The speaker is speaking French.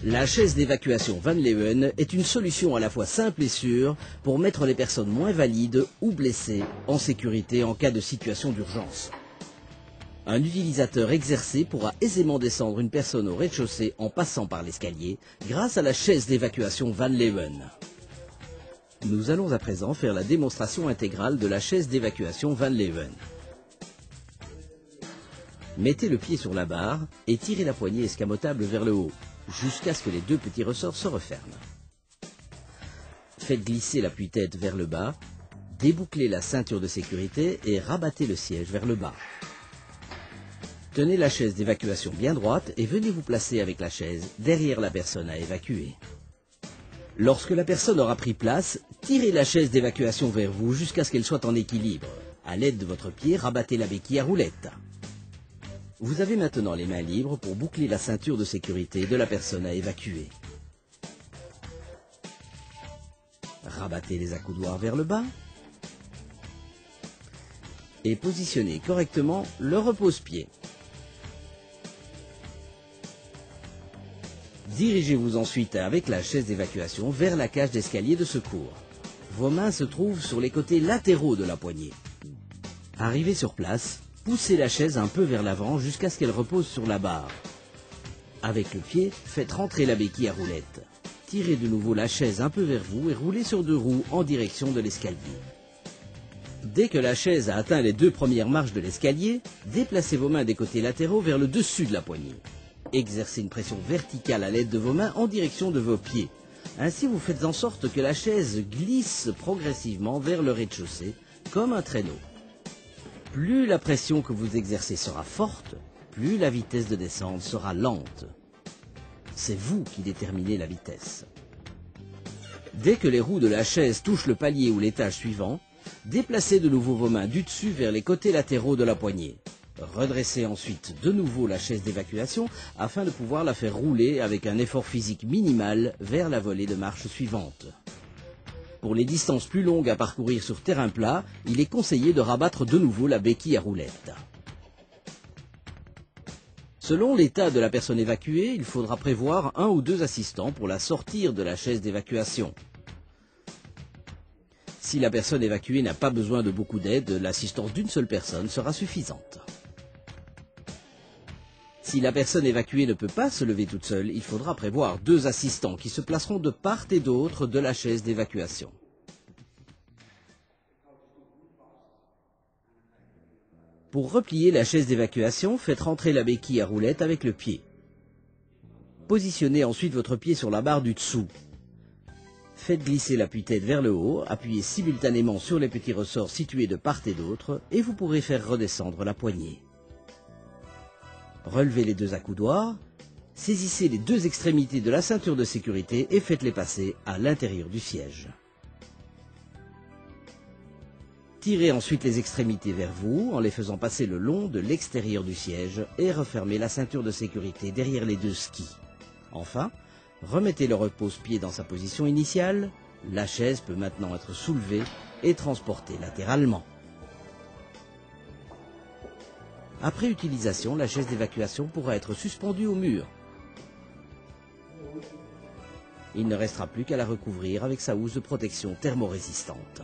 La chaise d'évacuation Van Leeuwen est une solution à la fois simple et sûre pour mettre les personnes moins valides ou blessées en sécurité en cas de situation d'urgence. Un utilisateur exercé pourra aisément descendre une personne au rez-de-chaussée en passant par l'escalier grâce à la chaise d'évacuation Van Leeuwen. Nous allons à présent faire la démonstration intégrale de la chaise d'évacuation Van Leeuwen. Mettez le pied sur la barre et tirez la poignée escamotable vers le haut, jusqu'à ce que les deux petits ressorts se referment. Faites glisser l'appui-tête vers le bas, débouclez la ceinture de sécurité et rabattez le siège vers le bas. Tenez la chaise d'évacuation bien droite et venez vous placer avec la chaise derrière la personne à évacuer. Lorsque la personne aura pris place, tirez la chaise d'évacuation vers vous jusqu'à ce qu'elle soit en équilibre. À l'aide de votre pied, rabattez la béquille à roulette. Vous avez maintenant les mains libres pour boucler la ceinture de sécurité de la personne à évacuer. Rabattez les accoudoirs vers le bas et positionnez correctement le repose-pied. Dirigez-vous ensuite avec la chaise d'évacuation vers la cage d'escalier de secours. Vos mains se trouvent sur les côtés latéraux de la poignée. Arrivé sur place, poussez la chaise un peu vers l'avant jusqu'à ce qu'elle repose sur la barre. Avec le pied, faites rentrer la béquille à roulette. Tirez de nouveau la chaise un peu vers vous et roulez sur deux roues en direction de l'escalier. Dès que la chaise a atteint les deux premières marches de l'escalier, déplacez vos mains des côtés latéraux vers le dessus de la poignée. Exercez une pression verticale à l'aide de vos mains en direction de vos pieds. Ainsi, vous faites en sorte que la chaise glisse progressivement vers le rez-de-chaussée, comme un traîneau. Plus la pression que vous exercez sera forte, plus la vitesse de descente sera lente. C'est vous qui déterminez la vitesse. Dès que les roues de la chaise touchent le palier ou l'étage suivant, déplacez de nouveau vos mains du dessus vers les côtés latéraux de la poignée. Redressez ensuite de nouveau la chaise d'évacuation afin de pouvoir la faire rouler avec un effort physique minimal vers la volée de marche suivante. Pour les distances plus longues à parcourir sur terrain plat, il est conseillé de rabattre de nouveau la béquille à roulette. Selon l'état de la personne évacuée, il faudra prévoir un ou deux assistants pour la sortir de la chaise d'évacuation. Si la personne évacuée n'a pas besoin de beaucoup d'aide, l'assistance d'une seule personne sera suffisante. Si la personne évacuée ne peut pas se lever toute seule, il faudra prévoir deux assistants qui se placeront de part et d'autre de la chaise d'évacuation. Pour replier la chaise d'évacuation, faites rentrer la béquille à roulette avec le pied. Positionnez ensuite votre pied sur la barre du dessous. Faites glisser l'appui-tête vers le haut, appuyez simultanément sur les petits ressorts situés de part et d'autre et vous pourrez faire redescendre la poignée. Relevez les deux accoudoirs, saisissez les deux extrémités de la ceinture de sécurité et faites-les passer à l'intérieur du siège. Tirez ensuite les extrémités vers vous en les faisant passer le long de l'extérieur du siège et refermez la ceinture de sécurité derrière les deux skis. Enfin, remettez le repose-pied dans sa position initiale. La chaise peut maintenant être soulevée et transportée latéralement. Après utilisation, la chaise d'évacuation pourra être suspendue au mur. Il ne restera plus qu'à la recouvrir avec sa housse de protection thermorésistante.